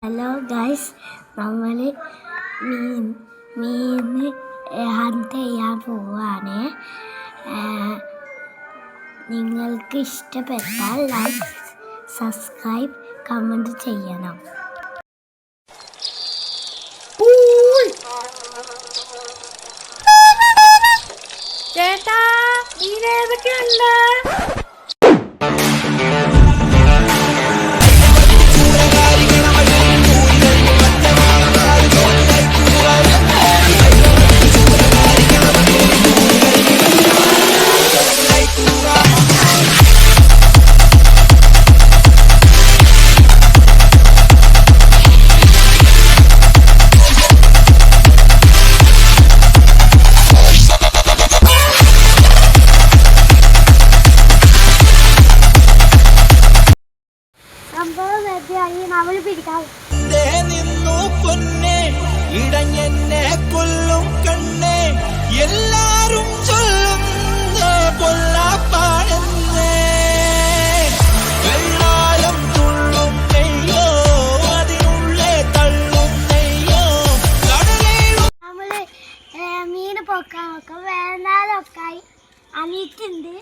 Hello guys, നമ്മൾ മീൻ hunt ചെയ്യാൻ പോവാണ്. നിങ്ങൾക്ക് ഇഷ്ടപ്പെട്ടാൽ ലൈക്ക്, സബ്സ്ക്രൈബ്, കമൻറ്റ് ചെയ്യണം. ചേട്ടാ, മീനേതൊക്കെയുണ്ട്? ഇടഞ്ഞെന്നെ കൊല്ലും കണ്ണേ, എല്ലാരും ചൊല്ലുന്ന കൊല്ലാപ്പാണെന്നേ. വെള്ളായം തുള്ളും നെയ്യോ, അതിനുള്ളേ തള്ളും നെയ്യോ. നമ്മള് മീന് പൊക്കാൻ നോക്കാം. വേണ്ടാലൊക്കെ അനിയിട്ടുണ്ട്.